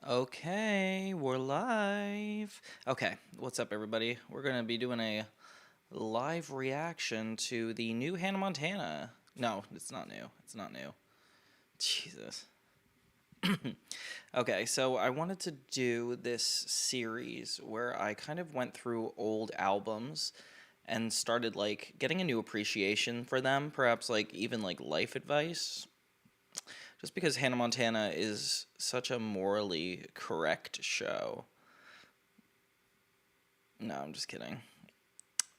Okay, we're live. Okay, what's up, everybody? We're gonna be doing a live reaction to the new Hannah Montana. No, it's not new. It's not new. Jesus. Okay, so I wanted to do this series where I kind of went through old albums and started like getting a new appreciation for them, perhaps like even like life advice. Just because Hannah Montana is such a morally correct show. No, I'm just kidding.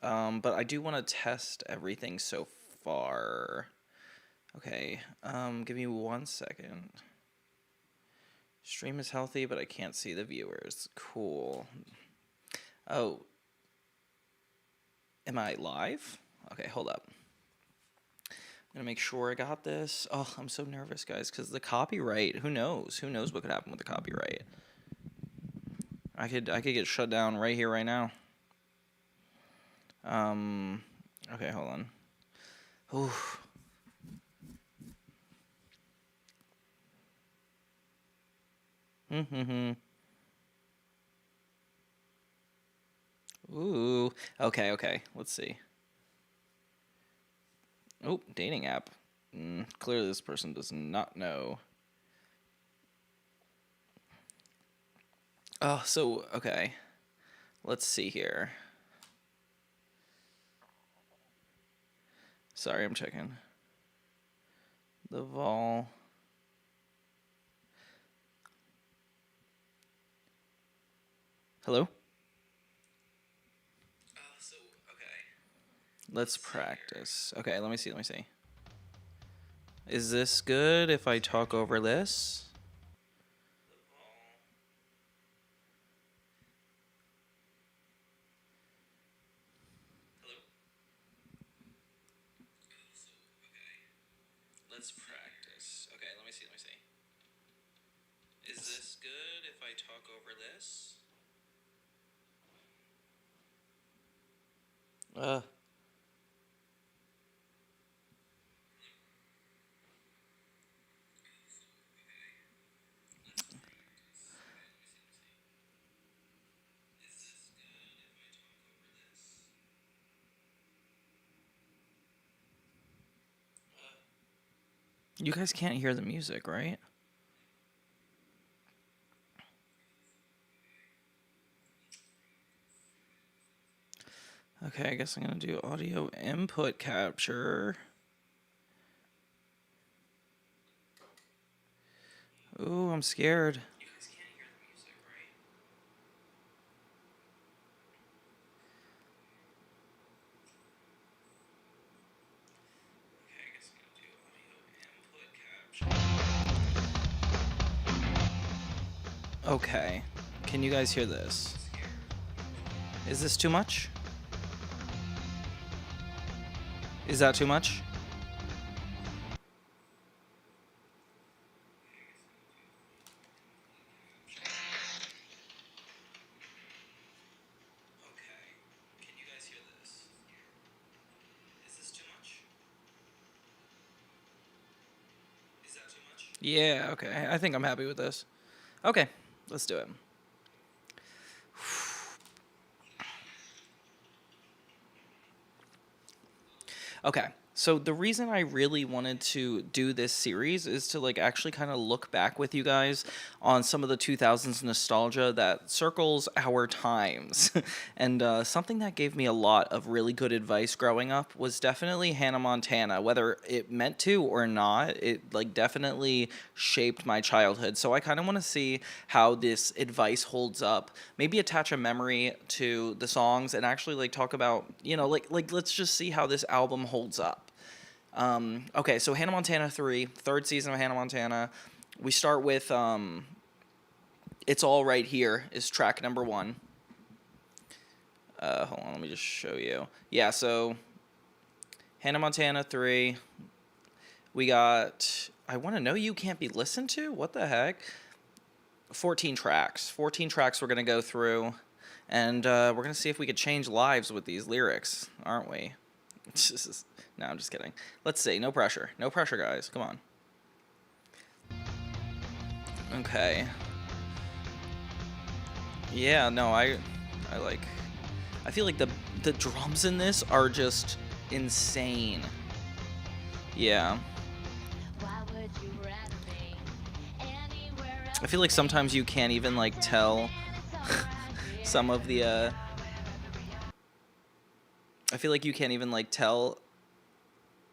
But I do want to test everything so far. Okay, give me 1 second. Stream is healthy, but I can't see the viewers. Cool. Oh, am I live? Okay, hold up. I'm gonna make sure I got this. Oh, I'm so nervous, guys, because the copyright. Who knows? Who knows what could happen with the copyright? I could get shut down right here, right now. Okay, hold on. Ooh. Ooh. Okay. Let's see. Oh, dating app. Clearly this person does not know. Oh, so, okay. Let's see here. Sorry, I'm checking. The vol. Hello? So, okay. Let's practice. Okay, let me see. Is this good if I talk over this? Let's practice. Okay, let me see. Is this good if I talk over this? You guys can't hear the music, right? Okay, I guess I'm gonna do audio input capture. Ooh, I'm scared. You guys can't hear the music, right? Okay, I guess I'm gonna do audio input capture. Okay, can you guys hear this? Is this too much? Is that too much? Yeah, okay. I think I'm happy with this. Okay, let's do it. Okay. So the reason I really wanted to do this series is to like actually kind of look back with you guys on some of the 2000s nostalgia that circles our times. And something that gave me a lot of really good advice growing up was definitely Hannah Montana. Whether it meant to or not, it like definitely shaped my childhood. So I kind of want to see how this advice holds up. Maybe attach a memory to the songs and actually like talk about, like let's just see how this album holds up. Okay, so Hannah Montana 3, third season of Hannah Montana. We start with It's All Right Here is track number 1. Hold on, let me just show you. Yeah, so Hannah Montana 3. We got I Want to Know You Can't Be Listened To? What the heck? 14 tracks. 14 tracks we're going to go through. And we're going to see if we could change lives with these lyrics, aren't we? No, I'm just kidding. Let's see. No pressure. No pressure, guys. Come on. Okay. Yeah, no, I like. I feel like the drums in this are just insane. Yeah. I feel like sometimes you can't even like tell some of the I feel like you can't even like tell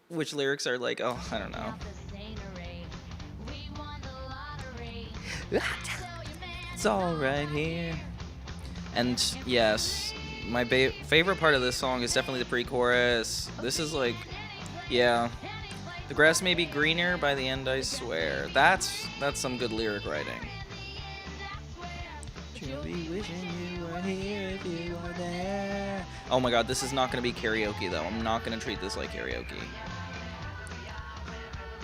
which lyrics are like, oh, I don't know. It's all right here. And yes, my favorite part of this song is definitely the pre-chorus. This is like, yeah, the grass may be greener by the end, I swear. That's some good lyric writing. You'll be wishing you were here if you were there. Oh my god, this is not going to be karaoke though. I'm not going to treat this like karaoke.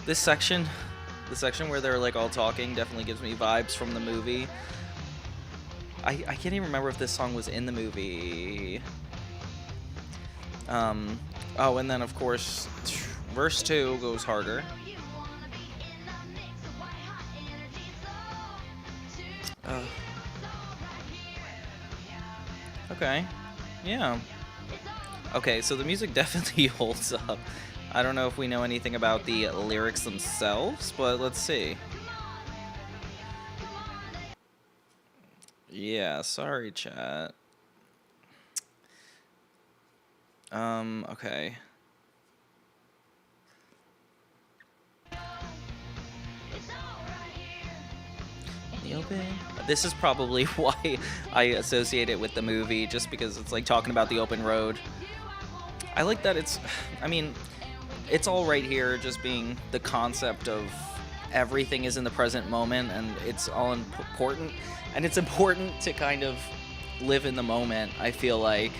This section, the section where they're like all talking, definitely gives me vibes from the movie. I can't even remember if this song was in the movie. Oh, and then of course, verse 2 goes harder. Okay, yeah. Okay, so the music definitely holds up. I don't know if we know anything about the lyrics themselves, but let's see. Yeah, sorry, chat. Okay. The open. This is probably why I associate it with the movie, just because it's like talking about the open road. I like that it's, I mean, it's all right here, just being the concept of everything is in the present moment and it's all important. And it's important to kind of live in the moment, I feel like.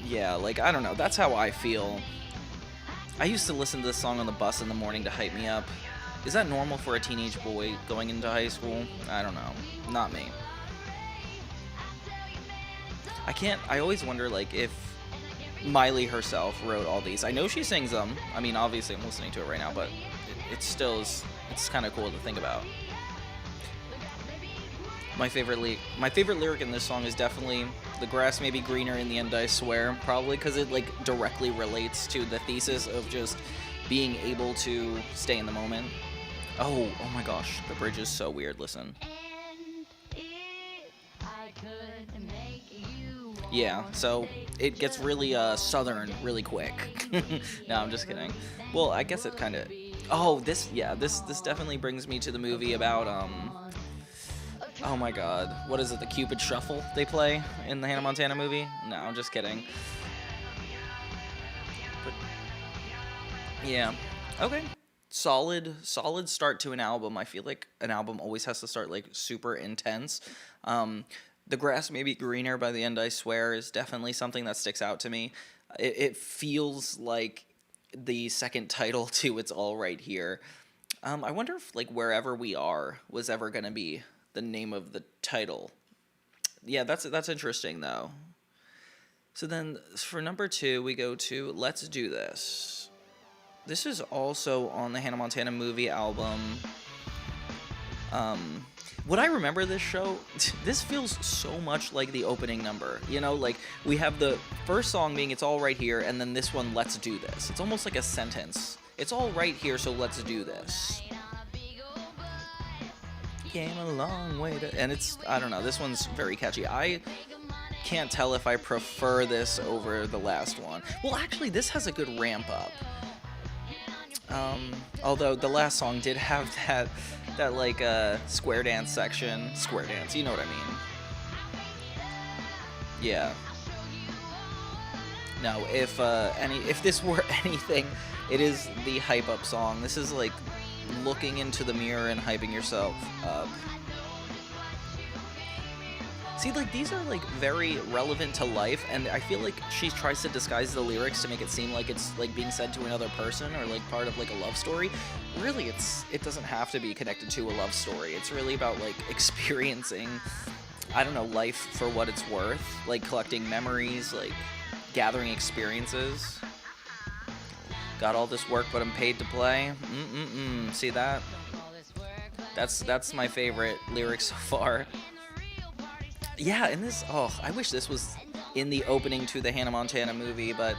Yeah, like, I don't know. That's how I feel. I used to listen to this song on the bus in the morning to hype me up. Is that normal for a teenage boy going into high school? I don't know. Not me. I always wonder, like, if Miley herself wrote all these. I know she sings them. I mean, obviously I'm listening to it right now, but it still is, it's kind of cool to think about. My favorite lyric in this song is definitely "The grass may be greener in the end, I swear." Probably because it like directly relates to the thesis of just being able to stay in the moment. Oh my gosh, the bridge is so weird. Listen. Yeah, so it gets really southern really quick. No, I'm just kidding. Well, I guess it kind of. Oh, this definitely brings me to the movie about oh my god, what is it, the Cupid Shuffle they play in the Hannah Montana movie? No, I'm just kidding. But, yeah, okay. Solid start to an album. I feel like an album always has to start like super intense. The grass may be greener by the end, I swear, is definitely something that sticks out to me. It feels like the second title to It's All Right Here. I wonder if like Wherever We Are was ever gonna be the name of the title. Yeah, that's interesting though. So then for number 2 we go to Let's Do This. This is also on the Hannah Montana movie album. What I remember this show, this feels so much like the opening number. You know, like we have the first song being It's All Right Here, and then this one, Let's Do This. It's almost like a sentence. It's all right here, so let's do this. Came a long way to, and it's, I don't know, this one's very catchy. I can't tell if I prefer this over the last one. Well, actually, this has a good ramp up. Although the last song did have that like square dance section. Square dance, you know what I mean. Yeah. No, if this were anything, it is the hype up song. This is like looking into the mirror and hyping yourself up. See, like, these are, like, very relevant to life, and I feel like she tries to disguise the lyrics to make it seem like it's, like, being said to another person or, like, part of, like, a love story. Really, it doesn't have to be connected to a love story. It's really about, like, experiencing, I don't know, life for what it's worth. Like, collecting memories, like, gathering experiences. Got all this work, but I'm paid to play. See that? That's my favorite lyric so far. Yeah, and this, oh, I wish this was in the opening to the Hannah Montana movie, but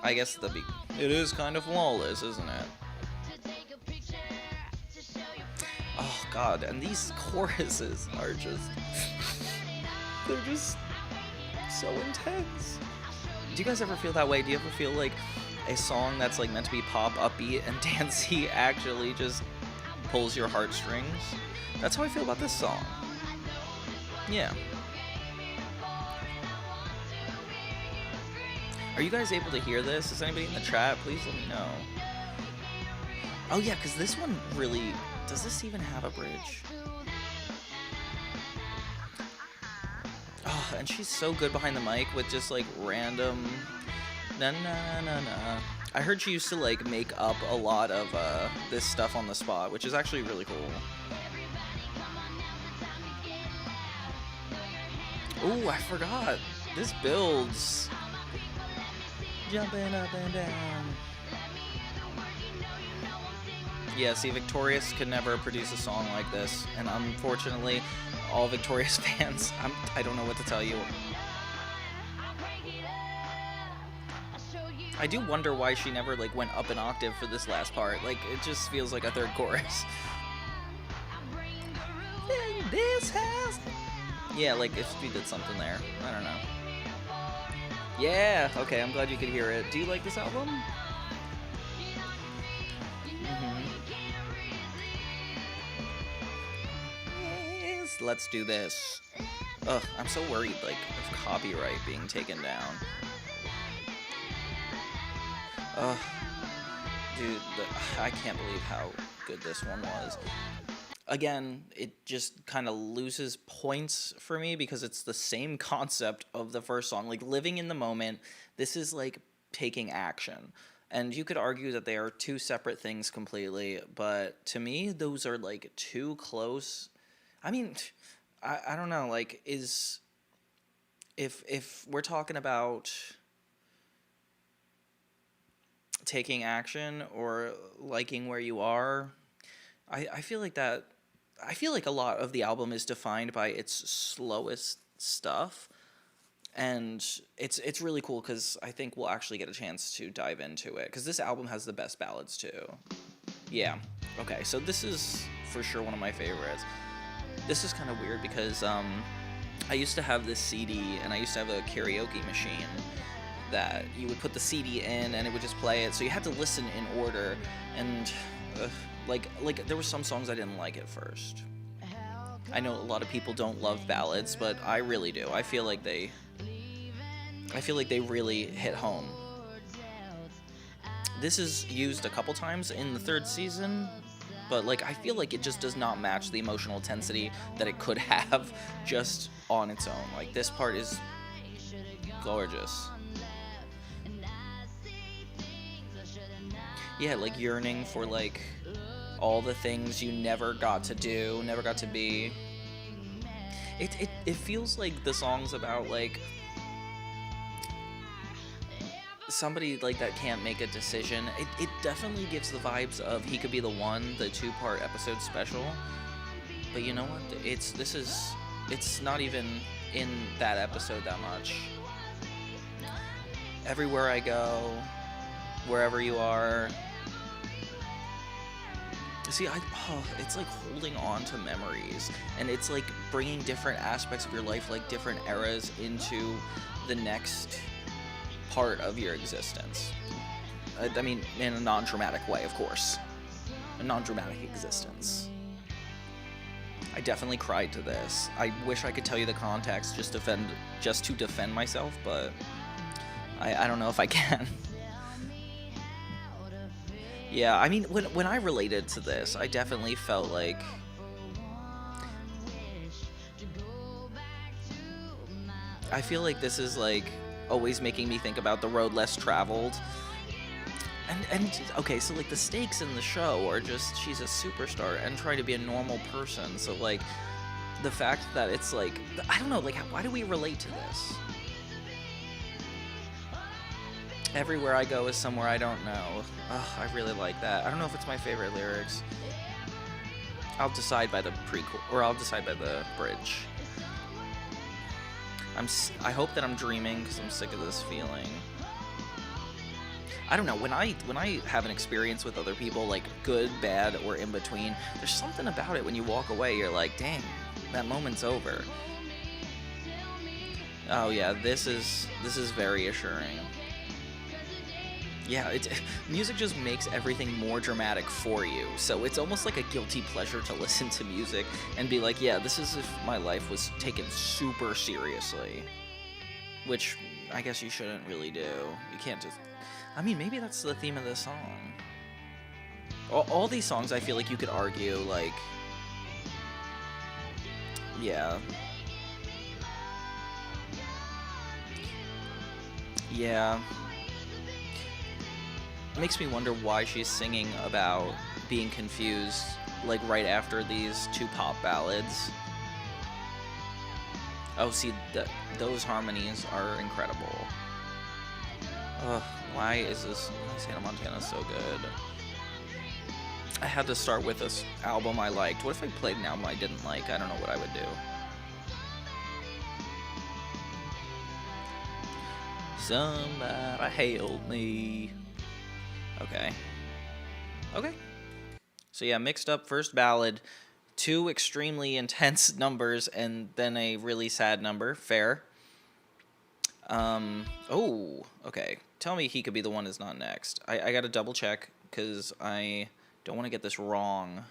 I guess it is kind of flawless, isn't it? Oh god, and these choruses are just they're just so intense. Do you guys ever feel that way? Do you ever feel like a song that's like meant to be pop, upbeat, and dancey actually just pulls your heartstrings? That's how I feel about this song. Yeah. Are you guys able to hear this? Is anybody in the chat? Please let me know. Oh yeah, because this one really... Does this even have a bridge? Oh, and she's so good behind the mic with just like random... Na na na na. I heard she used to like make up a lot of this stuff on the spot, which is actually really cool. Ooh, I forgot. This builds. Jumping up and down. Yeah, see, Victorious could never produce a song like this, and unfortunately, all Victorious fans, I don't know what to tell you. I do wonder why she never like went up an octave for this last part. Like, it just feels like a third chorus. In this house. Yeah, like if she did something there. I don't know. Yeah, okay, I'm glad you could hear it. Do you like this album? Yes, let's do this. Ugh, I'm so worried, like, of copyright being taken down. Ugh. Dude, I can't believe how good this one was. Again, it just kind of loses points for me because it's the same concept of the first song. Like, living in the moment, this is like taking action. And you could argue that they are two separate things completely, but to me, those are like too close. I mean, I don't know, like, if we're talking about taking action or liking where you are, I feel like a lot of the album is defined by its slowest stuff, and it's really cool because I think we'll actually get a chance to dive into it because this album has the best ballads too. Yeah. Okay, so this is for sure one of my favorites. This is kind of weird because I used to have this CD and I used to have a karaoke machine that you would put the CD in and it would just play it, so you had to listen in order, and like there were some songs I didn't like at first. I know a lot of people don't love ballads, but I really do. I feel like they really hit home. This is used a couple times in the third season, but like I feel like it just does not match the emotional intensity that it could have just on its own. Like, this part is gorgeous. Yeah, like yearning for like all the things you never got to do, never got to be. It feels like the song's about like somebody like that can't make a decision. It definitely gives the vibes of He Could Be the One, the 2-part episode special. But you know what? It's not even in that episode that much. Everywhere I go, wherever you are. See, it's like holding on to memories, and it's like bringing different aspects of your life, like different eras, into the next part of your existence. I mean, in a non-dramatic way, of course. A non-dramatic existence. I definitely cried to this. I wish I could tell you the context just to defend myself, but I don't know if I can. Yeah, I mean, when I related to this, I definitely felt like I feel like this is like always making me think about the road less traveled. And okay, so like the stakes in the show are just she's a superstar and trying to be a normal person. So like the fact that it's like, I don't know, like why do we relate to this? Everywhere I go is somewhere I don't know. Ugh, I really like that. I don't know if it's my favorite lyrics. I'll decide by the prequel, or I'll decide by the bridge. I hope that I'm dreaming, because I'm sick of this feeling. I don't know, when I have an experience with other people, like good, bad, or in between, there's something about it when you walk away, you're like, dang, that moment's over. Oh yeah, this is very assuring. Yeah, music just makes everything more dramatic for you, so it's almost like a guilty pleasure to listen to music and be like, yeah, this is if my life was taken super seriously. Which, I guess you shouldn't really do. You can't just... I mean, maybe that's the theme of this song. All these songs, I feel like you could argue, like... Yeah. Yeah. It makes me wonder why she's singing about being confused, like, right after these two pop ballads. Oh, see, those harmonies are incredible. Ugh, why is Hannah Montana so good? I had to start with this album I liked. What if I played an album I didn't like? I don't know what I would do. Somebody help me. Okay. So yeah, mixed up first ballad, 2 extremely intense numbers, and then a really sad number. Fair. Oh, okay. Tell me He Could Be the One is not next. I gotta double check, because I don't want to get this wrong.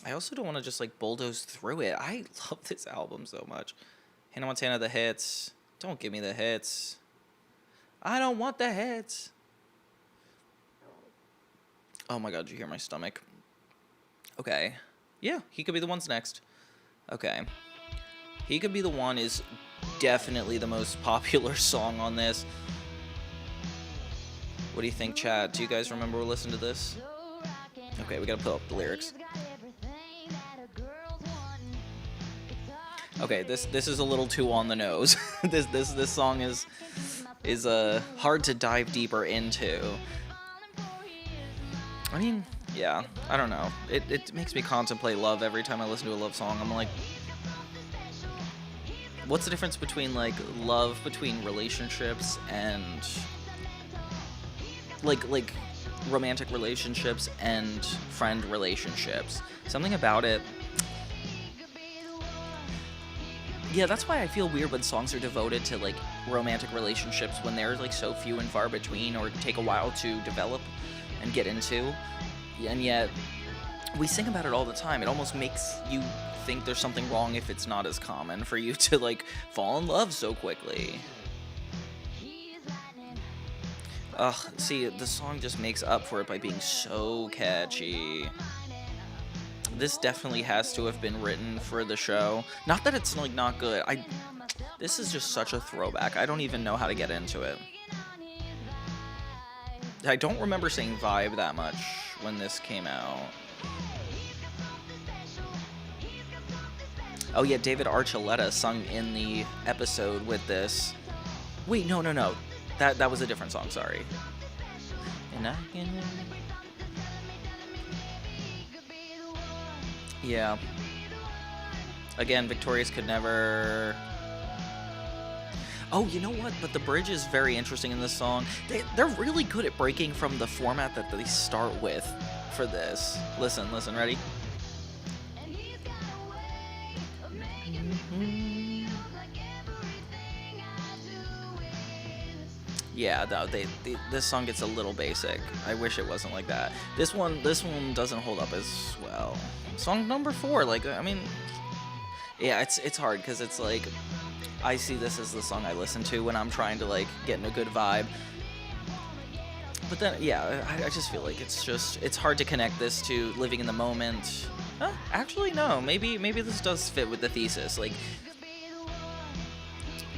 I also don't want to just, like, bulldoze through it. I love this album so much. Hannah Montana, the hits. Don't give me the hits. I don't want the hits. Oh my god, did you hear my stomach? Okay. Yeah, He Could Be the One's next. Okay. He Could Be the One is definitely the most popular song on this. What do you think, chat? Do you guys remember listening to this? Okay, we gotta pull up the lyrics. Okay, this is a little too on the nose. this song is hard to dive deeper into. I mean, yeah, I don't know. It makes me contemplate love every time I listen to a love song. I'm like, what's the difference between, like, love between relationships and like romantic relationships and friend relationships? Something about it. Yeah, that's why I feel weird when songs are devoted to, like, romantic relationships when they're, like, so few and far between, or take a while to develop and get into. And yet we sing about it all the time. It almost makes you think there's something wrong if it's not as common for you to, like, fall in love so quickly. Ugh, see, the song just makes up for it by being so catchy. This definitely has to have been written for the show. Not that it's, like, not good. This is just such a throwback. I don't even know how to get into it. I don't remember saying vibe that much when this came out. Oh yeah, David Archuleta sung in the episode with this. Wait, no. That was a different song, sorry. Yeah. Again, Victorious Could Never... Oh, you know what? But the bridge is very interesting in this song. They're really good at breaking from the format that they start with for this. Listen, ready? Yeah, no, this song gets a little basic. I wish it wasn't like that. This one doesn't hold up as well. Song number 4, like, I mean, yeah, it's hard because it's like, I see this as the song I listen to when I'm trying to, like, get in a good vibe. But then, yeah, I just feel like it's hard to connect this to living in the moment. Actually, no, maybe this does fit with the thesis. Like,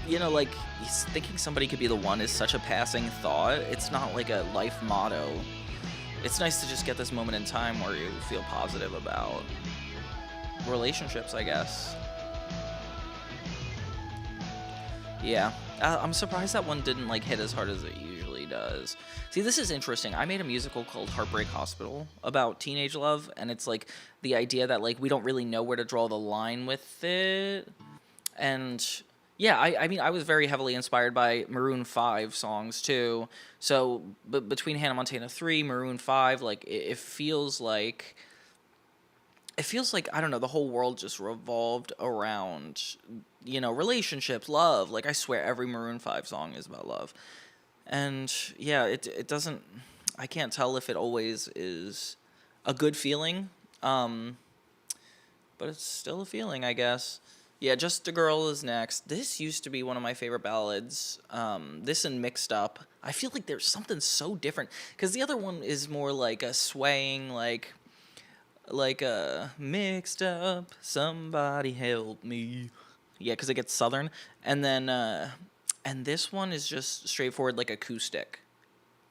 you know, like, thinking somebody could be the one is such a passing thought. It's not like a life motto. It's nice to just get this moment in time where you feel positive about relationships, I guess. Yeah, I'm surprised that one didn't, like, hit as hard as it usually does. See, this is interesting. I made a musical called Heartbreak Hospital about teenage love, and it's like the idea that like we don't really know where to draw the line with it. And yeah, I mean, I was very heavily inspired by Maroon 5 songs too. So between Hannah Montana 3, Maroon 5, like it feels like, I don't know, the whole world just revolved around, relationships, love. Like, I swear every Maroon 5 song is about love. And yeah, it doesn't, I can't tell if it always is a good feeling, but it's still a feeling, I guess. Yeah, Just a Girl is next. This used to be one of my favorite ballads. This and Mixed Up. I feel like there's something so different, because the other one is more like a swaying, like a mixed up, somebody help me. Yeah, because it gets southern. And then, and this one is just straightforward, like acoustic.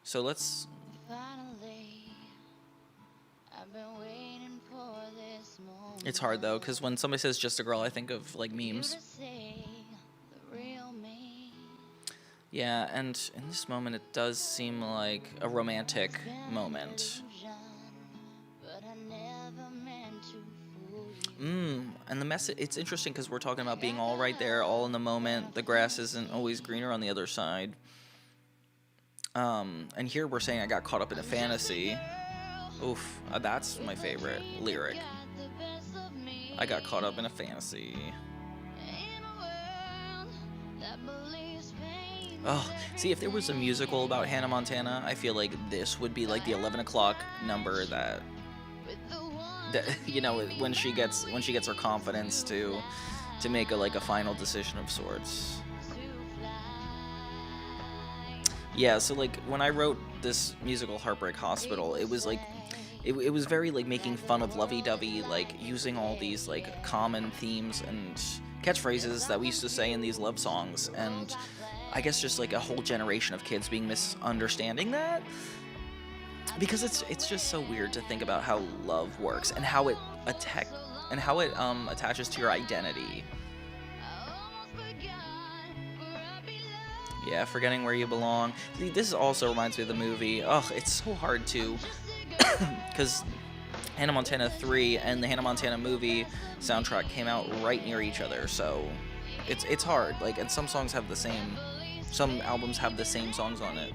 So let's. Finally, I've been waiting for this moment. It's hard though, because when somebody says Just a Girl, I think of like memes. Yeah, and in this moment, it does seem like a romantic moment. And the message, it's interesting because we're talking about being all right there, all in the moment. The grass isn't always greener on the other side. And here we're saying I got caught up in a fantasy. Oof, that's my favorite lyric. I got caught up in a fantasy. Oh, see, if there was a musical about Hannah Montana, I feel like this would be like the 11 o'clock number that when she gets her confidence to make a final decision of sorts. Yeah, so like when I wrote this musical Heartbreak Hospital, it was like it was very like making fun of lovey-dovey, like using all these like common themes and catchphrases that we used to say in these love songs, and I guess just like a whole generation of kids being misunderstanding that. Because it's just so weird to think about how love works and how it attaches to your identity. Yeah, forgetting where you belong. See, this also reminds me of the movie. Oh, it's so hard to, because Hannah Montana 3 and the Hannah Montana movie soundtrack came out right near each other, so it's hard. Like, and some albums have the same songs on it.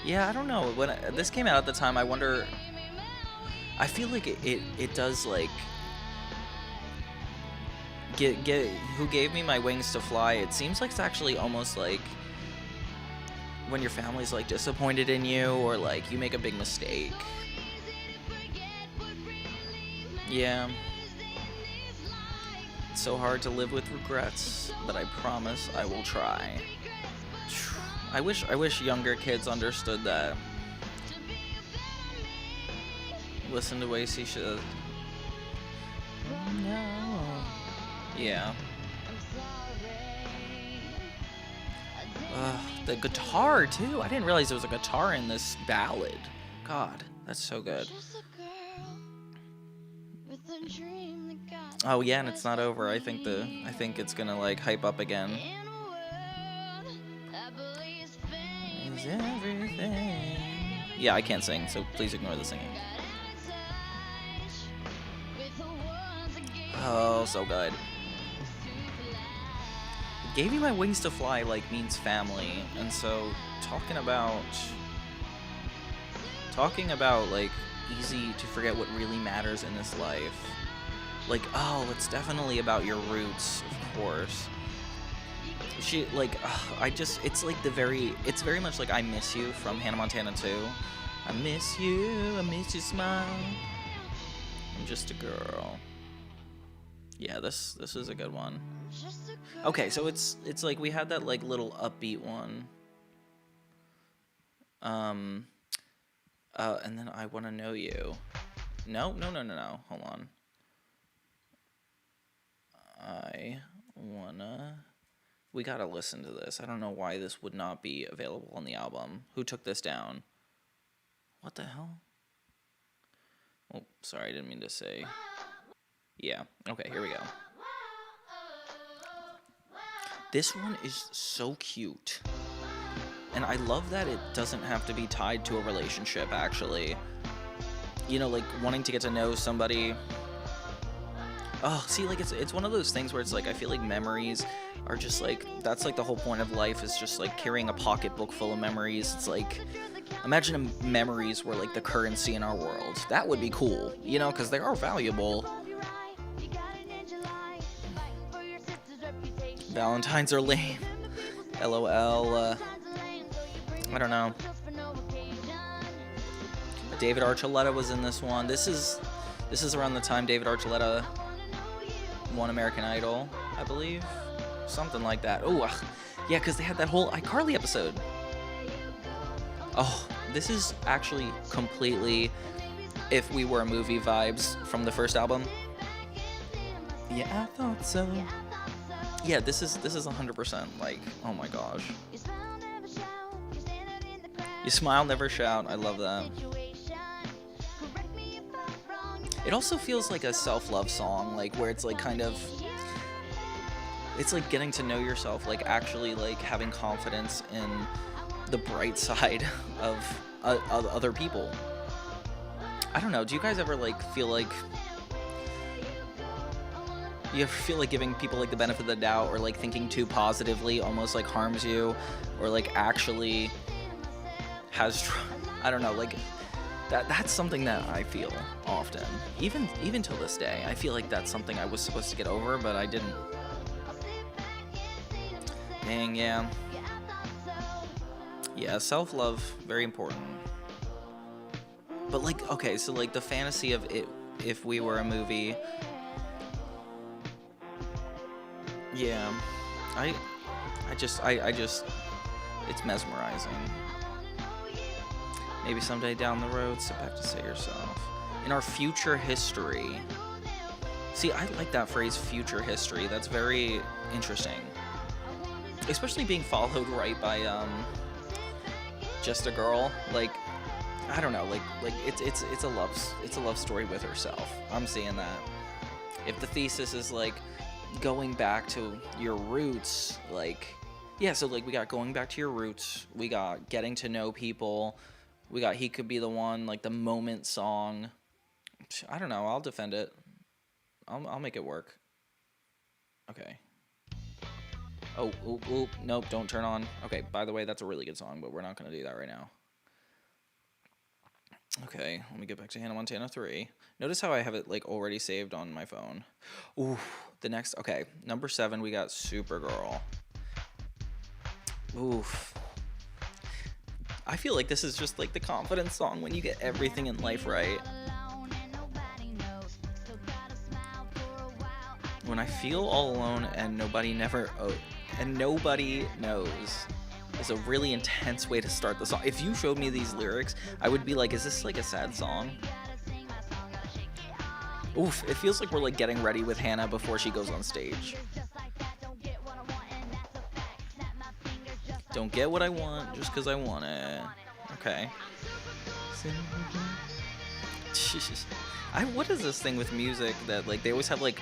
Yeah, I don't know. When this came out at the time, I wonder. I feel like it does like get Who Gave Me My Wings to Fly. It seems like it's actually almost like when your family's like disappointed in you, or like you make a big mistake. Yeah. It's so hard to live with regrets, but I promise I will try. I wish younger kids understood that. Listen to Wasey should. No. Yeah. The guitar too. I didn't realize there was a guitar in this ballad. God, that's so good. Oh yeah, and it's not over. I think it's gonna like hype up again. Everything. Yeah, I can't sing, so please ignore the singing. Oh, so good. Gave You My Wings to Fly like means family, and so talking about like easy to forget what really matters in this life. Like, oh, it's definitely about your roots, of course. She like it's very much like I Miss You from Hannah Montana 2. I miss your smile. I'm just a girl. Yeah, this is a good one. Okay, so it's like we had that like little upbeat one. And then I Wanna Know You. No. Hold on. We gotta listen to this. I don't know why this would not be available on the album. Who took this down? What the hell? Oh, sorry, I didn't mean to say. Yeah, okay, here we go. This one is so cute. And I love that it doesn't have to be tied to a relationship, actually. You know, like, wanting to get to know somebody. Oh, see, like, it's one of those things where it's like, I feel like memories are just like, that's like the whole point of life, is just like carrying a pocketbook full of memories. It's like, imagine memories were like the currency in our world. That would be cool, you know, because they are valuable. Valentines are lame. LOL. I don't know. David Archuleta was in this one. This is around the time David Archuleta won American Idol, I believe. Something like that. Oh, yeah, because they had that whole iCarly episode. Oh, this is actually completely If We Were a Movie vibes from the first album. Yeah, I thought so. Yeah, this is 100% like, oh my gosh. You smile, never shout. I love that. It also feels like a self-love song, like where it's like kind of, it's like getting to know yourself, like actually like having confidence in the bright side of other people. I don't know. Do you guys ever like feel like, you ever feel like giving people like the benefit of the doubt, or like thinking too positively almost like harms you, or like actually has, I don't know, like that's something that I feel often, even till this day. I feel like that's something I was supposed to get over, but I didn't. Dang, yeah. Yeah, self-love, very important. But like, okay, so like the fantasy of it, if we were a movie. Yeah, I just, it's mesmerizing. Maybe someday down the road, sit back to say yourself. In our future history. See, I like that phrase, future history. That's very interesting. Especially being followed right by, Just a Girl. Like, I don't know, like it's a love story with herself. I'm seeing that. If the thesis is like going back to your roots, like, yeah, so like we got going back to your roots, we got getting to know people, we got He Could Be the One, like the moment song. I don't know, I'll defend it. I'll make it work. Okay. Oh, nope, don't turn on. Okay, by the way, that's a really good song, but we're not going to do that right now. Okay, let me get back to Hannah Montana 3. Notice how I have it like already saved on my phone. Ooh, the next, okay, number 7, we got Supergirl. Oof. I feel like this is just like the confidence song when you get everything in life right. When I feel all alone and nobody knows is a really intense way to start the song. If you showed me these lyrics, I would be like, is this like a sad song? Oof, it feels like we're like getting ready with Hannah before she goes on stage. Don't get what I want just because I want it. Okay. What is this thing with music that like they always have like,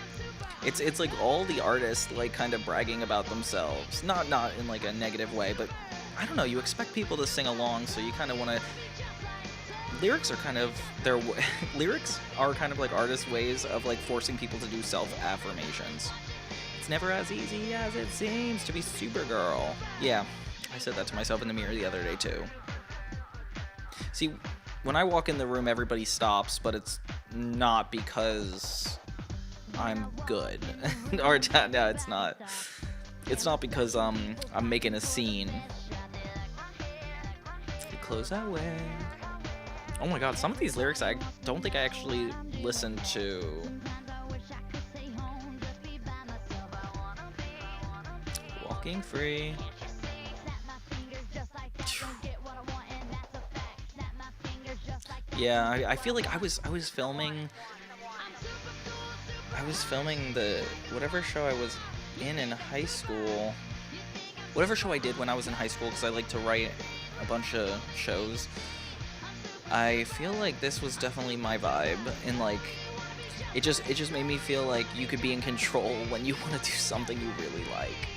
it's like all the artists like kind of bragging about themselves, not in like a negative way, but I don't know, you expect people to sing along, so you kind of want to. Lyrics are kind of lyrics are kind of like artists' ways of like forcing people to do self-affirmations. It's never as easy as it seems to be Supergirl. Yeah, I said that to myself in the mirror the other day too. See, when I walk in the room, everybody stops, but it's not because I'm good. Or no, it's not. It's not because I'm making a scene. You close that way. Oh my god, some of these lyrics I don't think I actually listened to. Walking free. Yeah, I feel like I was filming the whatever show I was in high school. Whatever show I did when I was in high school, because I like to write a bunch of shows. I feel like this was definitely my vibe, and like it just made me feel like you could be in control when you want to do something you really like.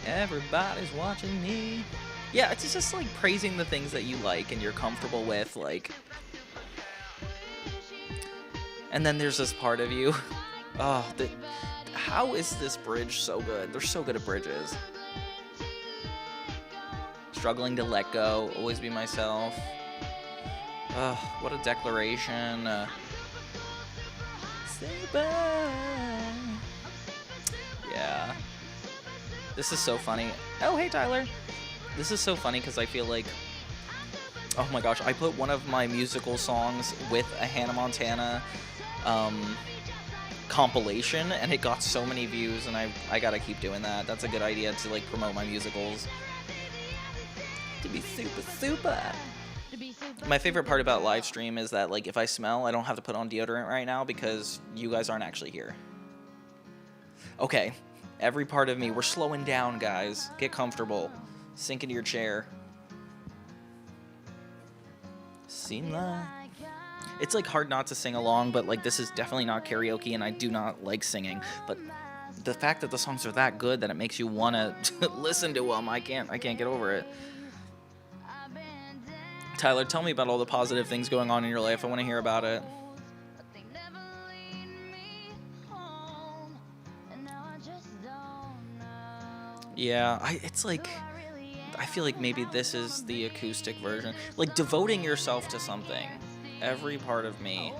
Everybody's watching me. Yeah, it's just like praising the things that you like and you're comfortable with, like. And then there's this part of you. Oh, how is this bridge so good? They're so good at bridges. Struggling to let go, always be myself. Ugh, what a declaration. Say bye. Yeah. This is so funny. Oh, hey, Tyler. This is so funny because I feel like, oh my gosh, I put one of my musical songs with a Hannah Montana compilation, and it got so many views, and I gotta keep doing that. That's a good idea to like promote my musicals. To be super. My favorite part about live stream is that like if I smell, I don't have to put on deodorant right now because you guys aren't actually here. Okay, every part of me, we're slowing down, guys. Get comfortable. Sink into your chair. Seem like it's like hard not to sing along, but like this is definitely not karaoke, and I do not like singing. But the fact that the songs are that good that it makes you wanna listen to them, I can't get over it. Tyler, tell me about all the positive things going on in your life. I want to hear about it. Yeah, it's like, I feel like maybe this is the acoustic version. Like devoting yourself to something. Every part of me.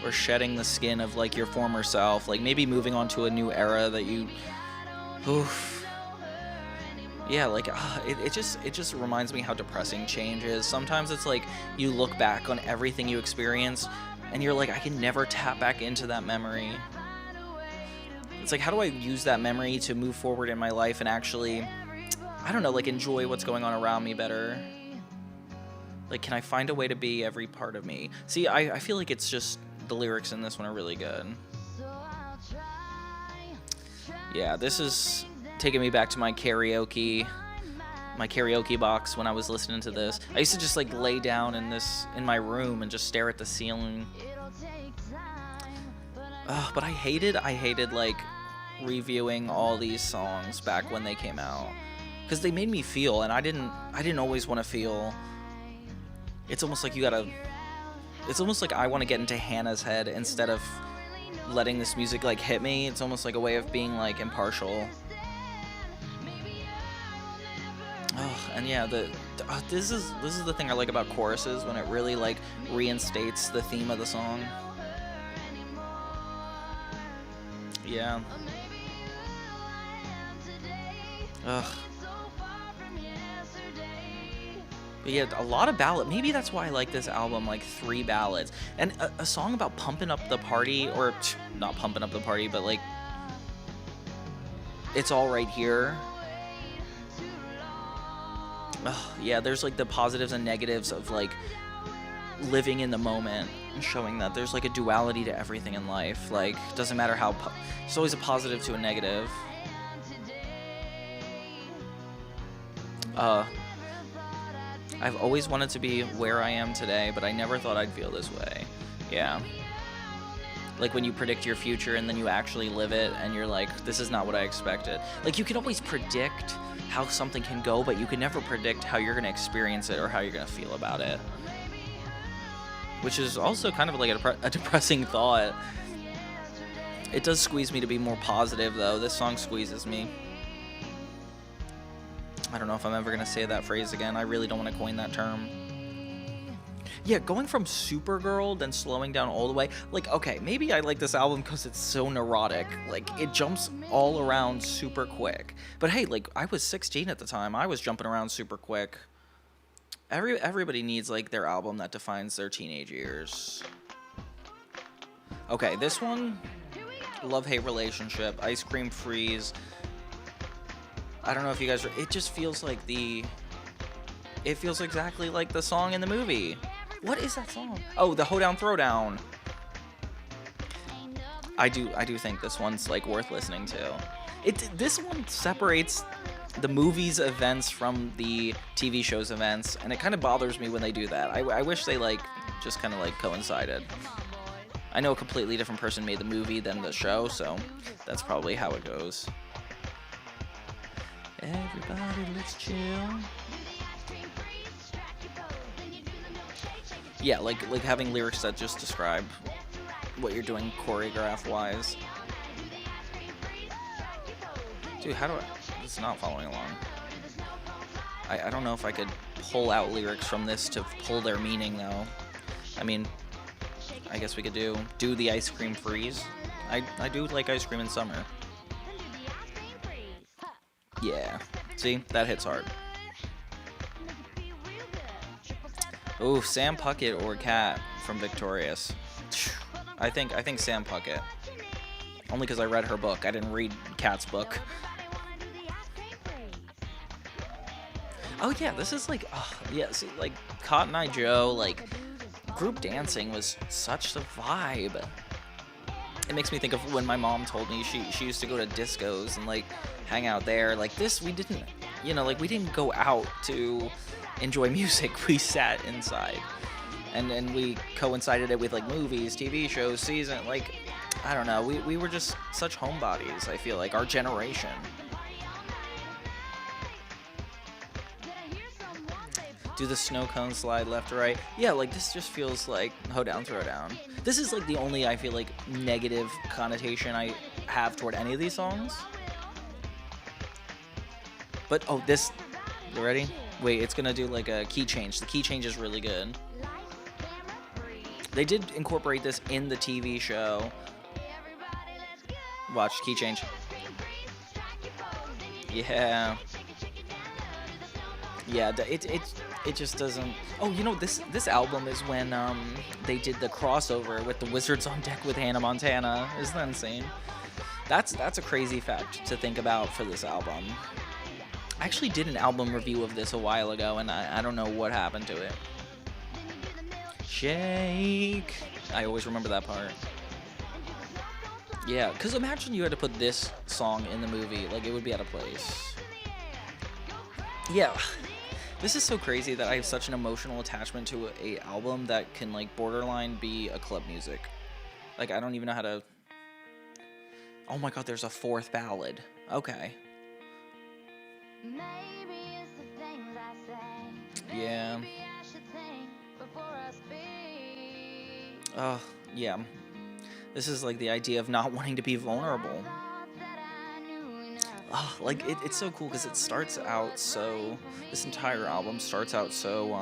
Or shedding the skin of like your former self. Like maybe moving on to a new era that you... Oof. Yeah, like it just reminds me how depressing change is. Sometimes it's like you look back on everything you experienced and you're like, I can never tap back into that memory. It's like, how do I use that memory to move forward in my life and actually, I don't know, like enjoy what's going on around me better? Like, can I find a way to be every part of me? See, I feel like it's just the lyrics in this one are really good. Yeah, this is taking me back to my karaoke box when I was listening to this. I used to just like lay down in my room and just stare at the ceiling. But I hated like reviewing all these songs back when they came out because they made me feel, and I didn't always want to feel. It's almost like I want to get into Hannah's head instead of letting this music like hit me. It's almost like a way of being like impartial. Oh, and yeah, this is the thing I like about choruses, when it really like reinstates the theme of the song. Yeah. Ugh. But yeah, a lot of ballad. Maybe that's why I like this album, like 3 ballads. And a song about pumping up the party, or not pumping up the party, but like, It's All Right Here. Yeah, there's like the positives and negatives of like living in the moment and showing that there's like a duality to everything in life. Like, doesn't matter how, it's always a positive to a negative. I've always wanted to be where I am today, but I never thought I'd feel this way. Yeah. Like when you predict your future and then you actually live it and you're like, this is not what I expected. Like, you can always predict how something can go, but you can never predict how you're going to experience it or how you're going to feel about it. Which is also kind of like a depressing thought. It does squeeze me to be more positive, though. This song squeezes me. I don't know if I'm ever going to say that phrase again. I really don't want to coin that term. Yeah, going from Supergirl, then slowing down all the way. Like, okay, maybe I like this album because it's so neurotic. Like, it jumps all around super quick. But hey, like, I was 16 at the time. I was jumping around super quick. Everybody needs, like, their album that defines their teenage years. Okay, this one, love-hate relationship, Ice Cream Freeze. I don't know if you guys it just feels like it feels exactly like the song in the movie. What is that song? Oh, the Hoedown Throwdown. I do think this one's like worth listening to. This one separates the movie's events from the TV show's events, and it kind of bothers me when they do that. I wish they like just kind of like coincided. I know a completely different person made the movie than the show, so that's probably how it goes. Everybody, let's chill. Yeah, like having lyrics that just describe what you're doing choreograph-wise. Dude, how do I... It's not following along. I don't know if I could pull out lyrics from this to pull their meaning, though. I mean, I guess we could do the ice cream freeze. I do like ice cream in summer. Yeah. See? That hits hard. Ooh, Sam Puckett or Kat from Victorious. I think Sam Puckett. Only because I read her book. I didn't read Kat's book. Oh yeah, this is like, yeah, see, like Cotton Eye Joe, like group dancing was such the vibe. It makes me think of when my mom told me she used to go to discos and like hang out there. Like this, we didn't, you know, like we didn't go out to enjoy music. We sat inside, and we coincided it with like movies, TV shows, season. Like, I don't know, we were just such homebodies. I feel like our generation. Do the snow cone slide left to right. Yeah, like this just feels like hoe down, throw down. This is like the only, I feel like, negative connotation I have toward any of these songs. But, oh, this, you ready? Wait, it's gonna do like a key change. The key change is really good. They did incorporate this in the TV show. Watch, key change. Yeah. Yeah, it just doesn't... Oh, you know, this album is when they did the crossover with the Wizards on Deck with Hannah Montana. Isn't that insane? That's a crazy fact to think about for this album. I actually did an album review of this a while ago, and I don't know what happened to it. Shake. I always remember that part. Yeah, because imagine you had to put this song in the movie. Like, it would be out of place. Yeah. This is so crazy that I have such an emotional attachment to a album that can, like, borderline be a club music. Like, I don't even know how to... Oh my god, there's a fourth ballad. Okay. Yeah. Yeah. This is, like, the idea of not wanting to be vulnerable. Oh, like, it's so cool because it starts out so... This entire album starts out so,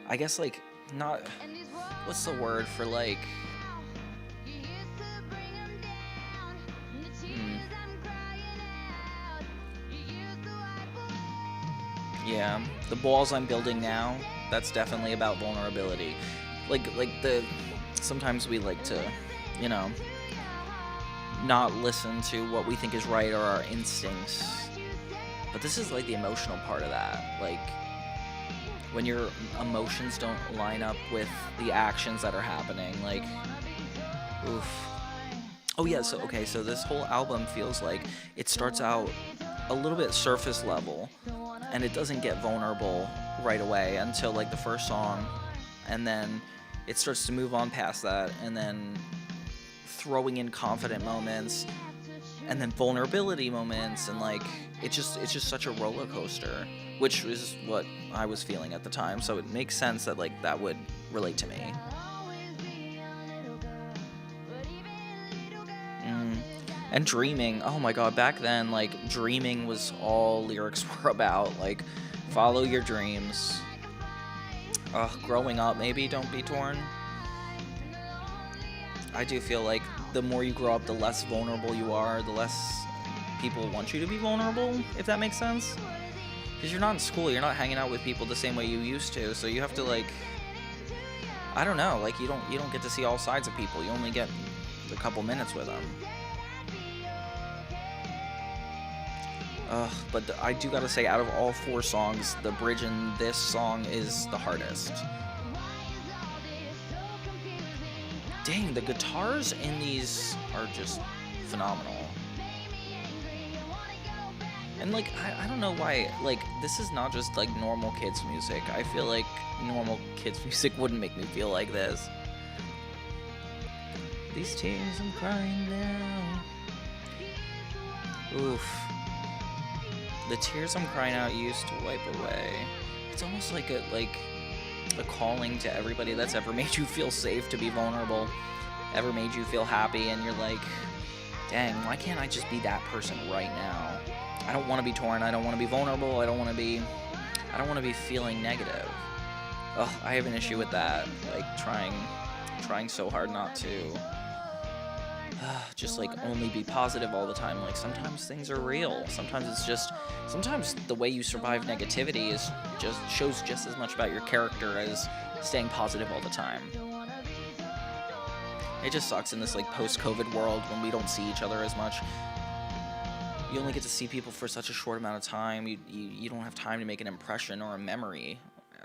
I guess, like, not... What's the word for, like... Yeah, the walls I'm building now, that's definitely about vulnerability. Like sometimes we like to, you know, not listen to what we think is right or our instincts. But this is like the emotional part of that. Like when your emotions don't line up with the actions that are happening, like, oof. Oh yeah, so this whole album feels like it starts out a little bit surface level, and it doesn't get vulnerable right away until like the first song, and then it starts to move on past that, and then throwing in confident moments, and then vulnerability moments, and like it's just such a roller coaster, which is what I was feeling at the time. So it makes sense that like that would relate to me. And dreaming, oh my god, back then, like, dreaming was all lyrics were about, like, follow your dreams. Growing up, maybe, don't be torn. I do feel like the more you grow up, the less vulnerable you are, the less people want you to be vulnerable, if that makes sense. Because you're not in school, you're not hanging out with people the same way you used to, so you have to, like, I don't know, like, you don't get to see all sides of people, you only get a couple minutes with them. But I do gotta say, out of all 4 songs, the bridge in this song is the hardest. Dang, the guitars in these are just phenomenal. And, like, I don't know why, like, this is not just, like, normal kids' music. I feel like normal kids' music wouldn't make me feel like this. These tears I'm crying now. Oof. The tears I'm crying out used to wipe away. It's almost like a calling to everybody that's ever made you feel safe to be vulnerable, ever made you feel happy, and you're like, dang, why can't I just be that person right now? I don't want to be torn. I don't want to be vulnerable. I don't want to be feeling negative. Ugh, I have an issue with that. Like trying so hard not to just like only be positive all the time. Like sometimes things are real. Sometimes the way you survive negativity shows just as much about your character as staying positive all the time. It just sucks in this like post-COVID world when we don't see each other as much. You only get to see people for such a short amount of time. You don't have time to make an impression or a memory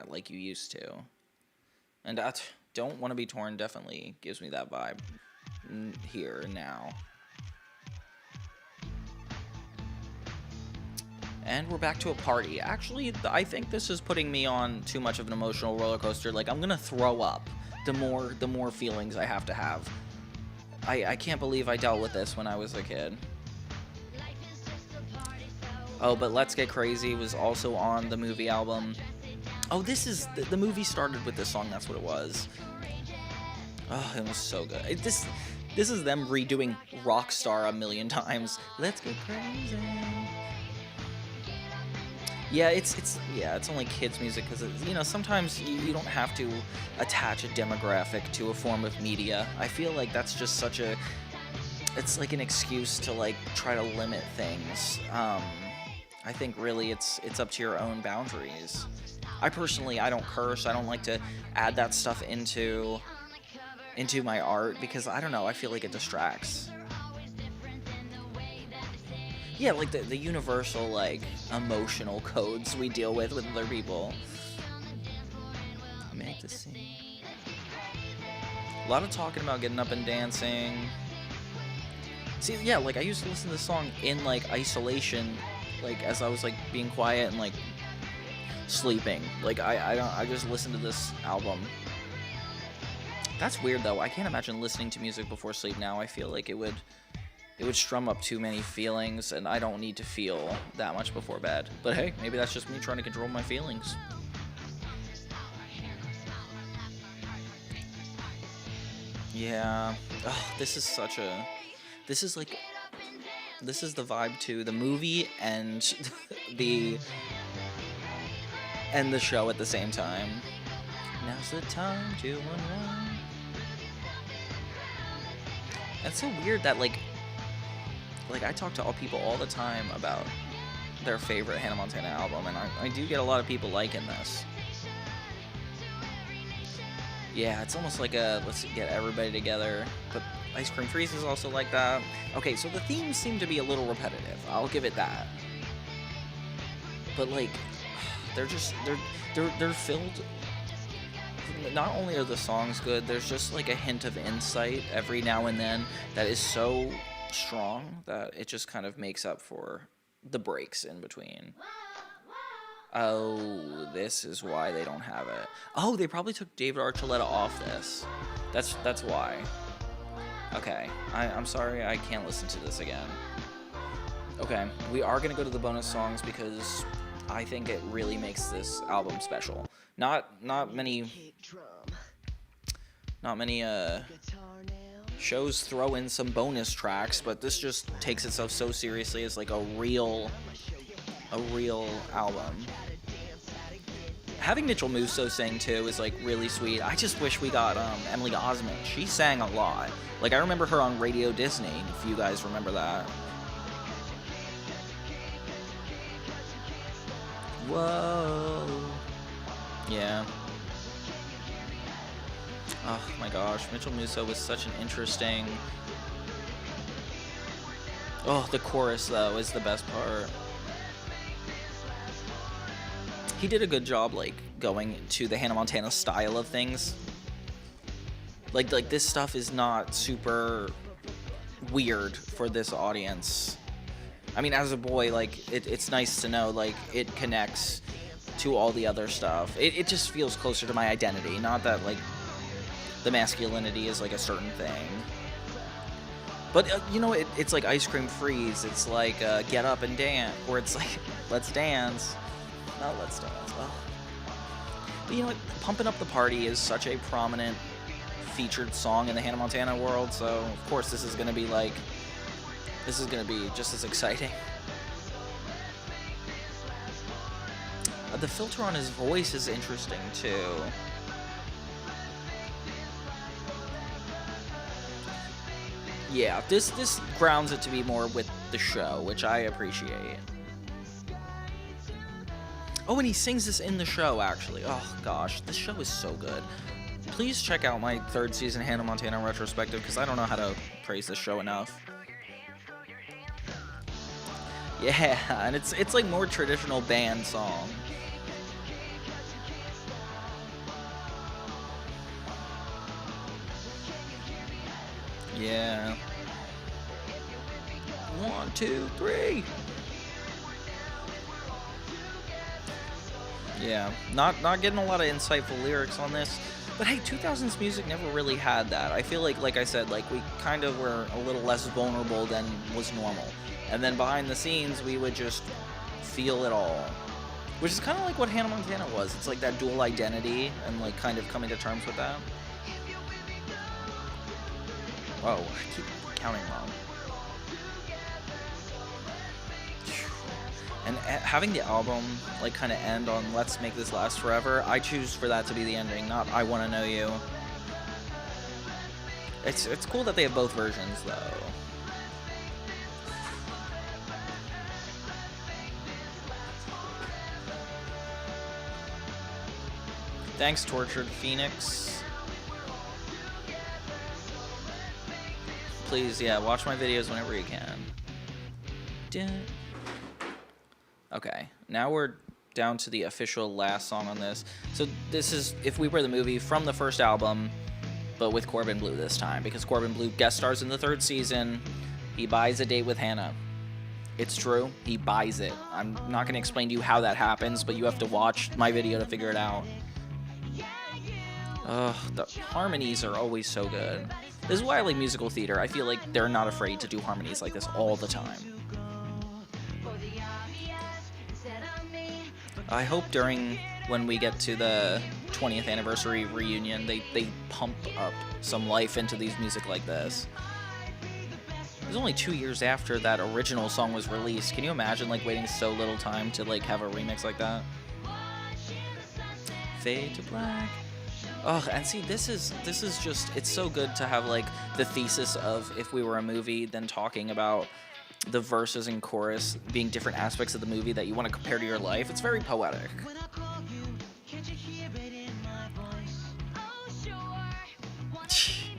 like you used to. And Don't Want to Be Torn definitely gives me that vibe here and now. And we're back to a party. Actually, I think this is putting me on too much of an emotional roller coaster. Like, I'm gonna throw up the more feelings I have to have. I can't believe I dealt with this when I was a kid. Oh, but Let's Get Crazy was also on the movie album. Oh, this is... The movie started with this song, that's what it was. Oh, it was so good. This is them redoing Rockstar a million times. Let's get crazy. Yeah, it's only kids' music because, sometimes you don't have to attach a demographic to a form of media. I feel like that's just it's like an excuse to, like, try to limit things. I think really it's up to your own boundaries. I don't curse. I don't like to add that stuff into my art because, I don't know, I feel like it distracts. Yeah, like the universal, like, emotional codes we deal with other people. Make the scene. A lot of talking about getting up and dancing. See, yeah, like, I used to listen to this song in, like, isolation, like, as I was, like, being quiet and, like, sleeping. Like, I just listened to this album. That's weird, though. I can't imagine listening to music before sleep now. I feel like it would strum up too many feelings, and I don't need to feel that much before bed. But hey, maybe that's just me trying to control my feelings. Yeah. Oh, this is the vibe to the movie and the show at the same time. Now's the time to unwind. That's so weird that, like, I talk to all people all the time about their favorite Hannah Montana album, and I do get a lot of people liking this. Yeah, it's almost like let's get everybody together, but Ice Cream Freeze is also like that. Okay, so the themes seem to be a little repetitive. I'll give it that. But, like, they're filled. Not only are the songs good, there's just, like, a hint of insight every now and then that is so strong that it just kind of makes up for the breaks in between. Oh, this is why they don't have it. Oh, they probably took David Archuleta off this. That's why. Okay, I'm sorry, I can't listen to this again. Okay, we are gonna go to the bonus songs because I think it really makes this album special. Not many shows throw in some bonus tracks, but this just takes itself so seriously as like a real album. Having Mitchell Musso sing too is like really sweet. I just wish we got Emily Osment. She sang a lot. Like I remember her on Radio Disney, if you guys remember that. Whoa. Yeah. Oh my gosh, Mitchell Musso was such an interesting... Oh, the chorus though is the best part. He did a good job, like, going to the Hannah Montana style of things. Like this stuff is not super weird for this audience. I mean, as a boy, like, it's nice to know, like, it connects to all the other stuff. It just feels closer to my identity. Not that, like, the masculinity is, like, a certain thing. But you know, it's like Ice Cream Freeze. It's like Get Up and Dance, or it's like Let's Dance. Not Let's Dance. Oh. But you know what? Pumping Up the Party is such a prominent featured song in the Hannah Montana world, so of course this is gonna be just as exciting. The filter on his voice is interesting too. Yeah, this grounds it to be more with the show, which I appreciate. Oh, and he sings this in the show, actually. Oh, gosh, this show is so good. Please check out my 3rd season Hannah Montana retrospective, because I don't know how to praise this show enough. Yeah, and it's like more traditional band song. Yeah. 1, 2, 3. Yeah, not getting a lot of insightful lyrics on this, but hey, 2000s music never really had that. I feel like I said, like we kind of were a little less vulnerable than was normal, and then behind the scenes we would just feel it all, which is kind of like what Hannah Montana was. It's like that dual identity and like kind of coming to terms with that. Whoa, I keep counting wrong. And having the album like kind of end on "Let's Make This Last Forever," I choose for that to be the ending, not "I Wanna Know You." It's cool that they have both versions though. Thanks, Tortured Phoenix. Please, yeah, watch my videos whenever you can. Okay, now we're down to the official last song on this. So this is If We Were the Movie from the first album, but with Corbin Bleu this time, because Corbin Bleu guest stars in the 3rd season. He buys a date with Hannah. It's true, he buys it. I'm not going to explain to you how that happens, but you have to watch my video to figure it out. The harmonies are always so good. This is why I like musical theater. I feel like they're not afraid to do harmonies like this all the time. I hope when we get to the 20th anniversary reunion, they pump up some life into these music like this. It was only 2 years after that original song was released. Can you imagine like waiting so little time to like have a remix like that? Fade to Black. Oh, and see, this is just, it's so good to have like the thesis of If We Were a Movie, then talking about the verses and chorus being different aspects of the movie that you want to compare to your life. It's very poetic.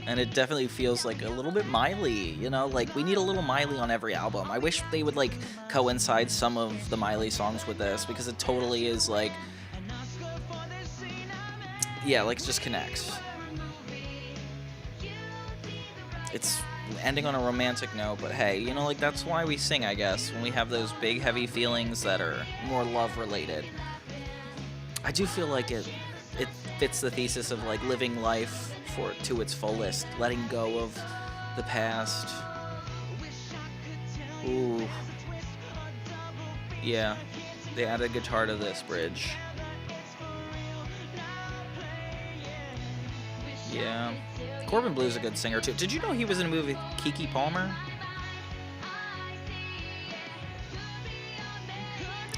And it definitely feels like a little bit Miley, you know? Like, we need a little Miley on every album. I wish they would, like, coincide some of the Miley songs with this, because it totally is, like... Yeah, like, it just connects. It's ending on a romantic note, but hey, you know, like, that's why we sing, I guess, when we have those big, heavy feelings that are more love-related. I do feel like it fits the thesis of, like, living life to its fullest, letting go of the past. Ooh. Yeah, they added guitar to this bridge. Yeah. Corbin Bleu's a good singer, too. Did you know he was in a movie with Keke Palmer?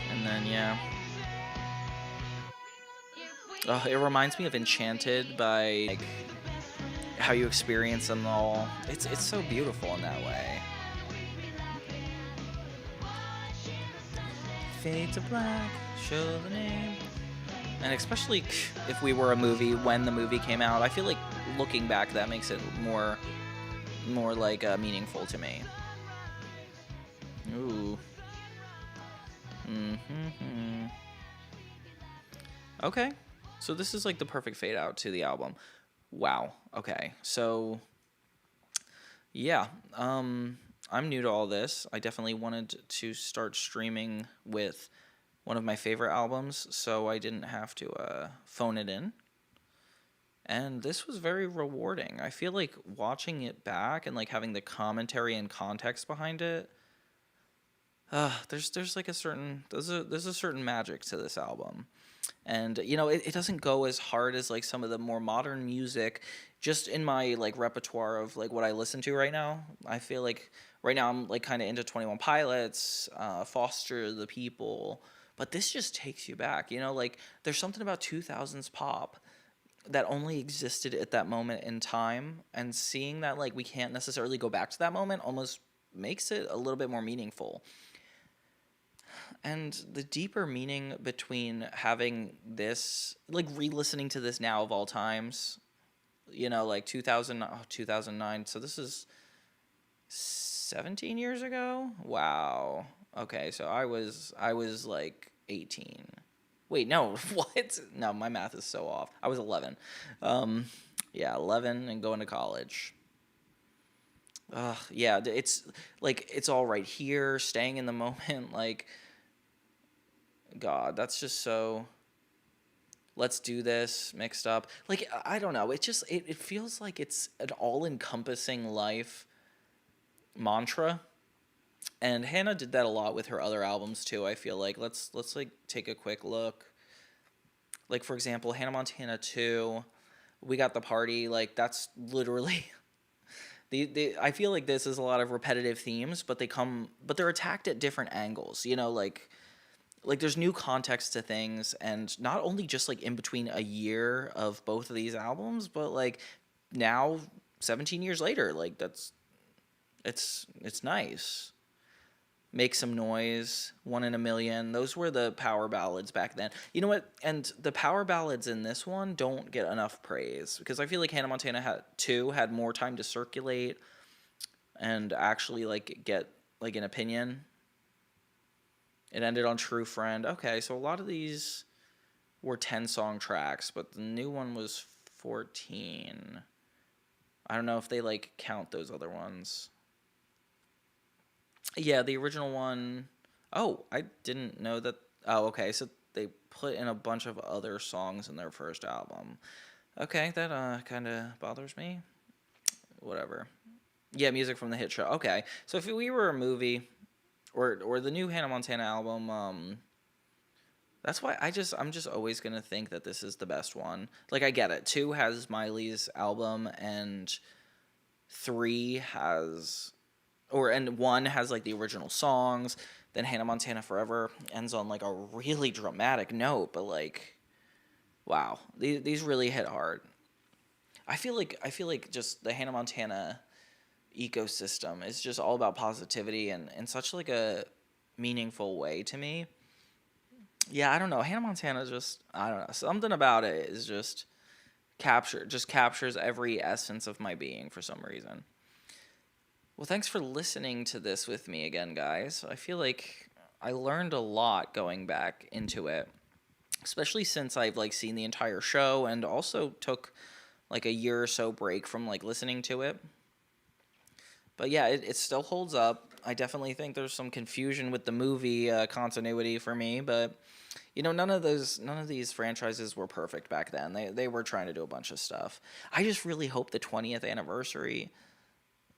And then, yeah. Oh, it reminds me of Enchanted by, like, how you experience them all. It's so beautiful in that way. Fade to black, show the name. And especially If We Were a Movie, when the movie came out, I feel like looking back, that makes it more like meaningful to me. Ooh. Okay, so this is like the perfect fade out to the album. Wow. Okay, so yeah, I'm new to all this. I definitely wanted to start streaming with one of my favorite albums, so I didn't have to phone it in. And this was very rewarding. I feel like watching it back and like having the commentary and context behind it, there's like a certain there's a certain magic to this album. And it doesn't go as hard as like some of the more modern music. Just in my like repertoire of like what I listen to right now, I feel like right now I'm like kind of into 21 Pilots, Foster the People, but this just takes you back. Like there's something about 2000s pop that only existed at that moment in time, and seeing that like we can't necessarily go back to that moment almost makes it a little bit more meaningful. And the deeper meaning between having this, like re-listening to this now of all times, like 2009. So this is 17 years ago. Wow. Okay, so I was like 18. Wait, no, what? No, my math is so off. I was 11. Um, yeah, 11 and going to college. Yeah, it's like it's all right here, staying in the moment. Like, God, that's just so. Let's do this mixed up. Like, I don't know. It feels like it's an all encompassing life mantra. And Hannah did that a lot with her other albums too. I feel like let's like take a quick look. Like for example, Hannah Montana 2, We Got the Party, like that's literally I feel like this is a lot of repetitive themes, but they're attacked at different angles, like there's new context to things, and not only just like in between a year of both of these albums, but like now 17 years later, like it's nice. Make Some Noise, One in a Million. Those were the power ballads back then. You know what? And the power ballads in this one don't get enough praise because I feel like Hannah Montana had more time to circulate and actually like get like an opinion. It ended on True Friend. Okay, so a lot of these were 10-song tracks, but the new one was 14. I don't know if they like count those other ones. Yeah, the original one. Oh, I didn't know that. Oh, okay. So they put in a bunch of other songs in their first album. Okay, that kind of bothers me. Whatever. Yeah, music from the hit show. Okay, so if we were a movie, or the new Hannah Montana album, that's why I'm just always gonna think that this is the best one. Like I get it. 2 has Miley's album, and 3 has and 1 has like the original songs. Then Hannah Montana Forever ends on like a really dramatic note, but like, wow, these really hit hard. I feel like just the Hannah Montana ecosystem is just all about positivity and in such like a meaningful way to me. Yeah, I don't know. Hannah Montana just I don't know. Something about it is just captures every essence of my being for some reason. Well, thanks for listening to this with me again, guys. I feel like I learned a lot going back into it, especially since I've like seen the entire show and also took like a year or so break from like listening to it. But yeah, it still holds up. I definitely think there's some confusion with the movie continuity for me, but none of these franchises were perfect back then. They were trying to do a bunch of stuff. I just really hope the 20th anniversary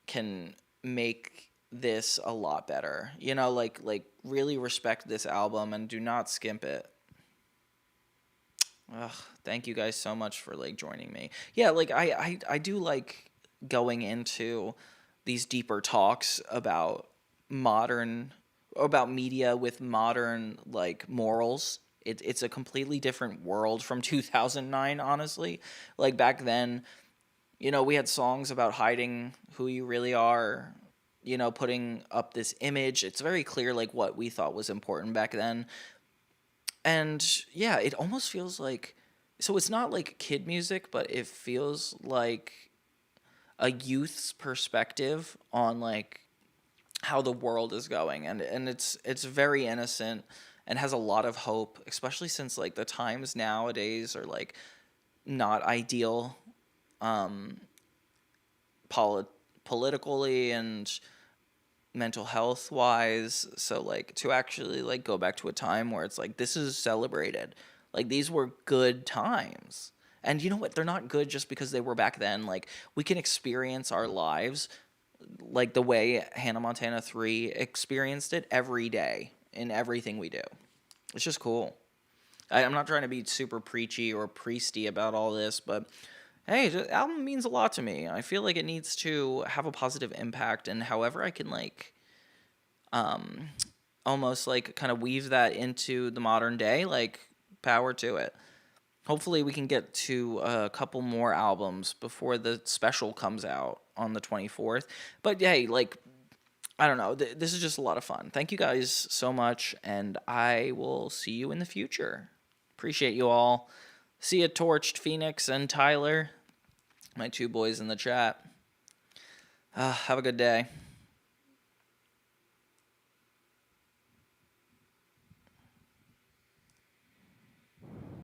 can make this a lot better. Like really respect this album and do not skimp it. Ugh, thank you guys so much for like joining me. Yeah, like I do like going into these deeper talks about media with modern like morals. It's a completely different world from 2009, honestly. Like back then, we had songs about hiding who you really are, putting up this image. It's very clear, like, what we thought was important back then. And yeah, it almost feels like, so it's not like kid music, but it feels like a youth's perspective on, like, how the world is going. And it's very innocent and has a lot of hope, especially since, like, the times nowadays are, like, not ideal politically and mental health wise. So like to actually go back to a time where it's like this is celebrated, like these were good times, And you know what? They're not good just because they were back then. Like, we can experience our lives like the way Hannah Montana 3 experienced it every day in everything we do. It's just cool. I'm not trying to be super preachy or priesty about all this, but hey, the album means a lot to me. I feel like it needs to have a positive impact, and however I can like almost like kind of weave that into the modern day, like power to it. Hopefully we can get to a couple more albums before the special comes out on the 24th. But hey, like I don't know, this is just a lot of fun. Thank you guys so much, and I will see you in the future. Appreciate you all. See you, Torched, Phoenix, and Tyler, my two boys in the chat. Have a good day.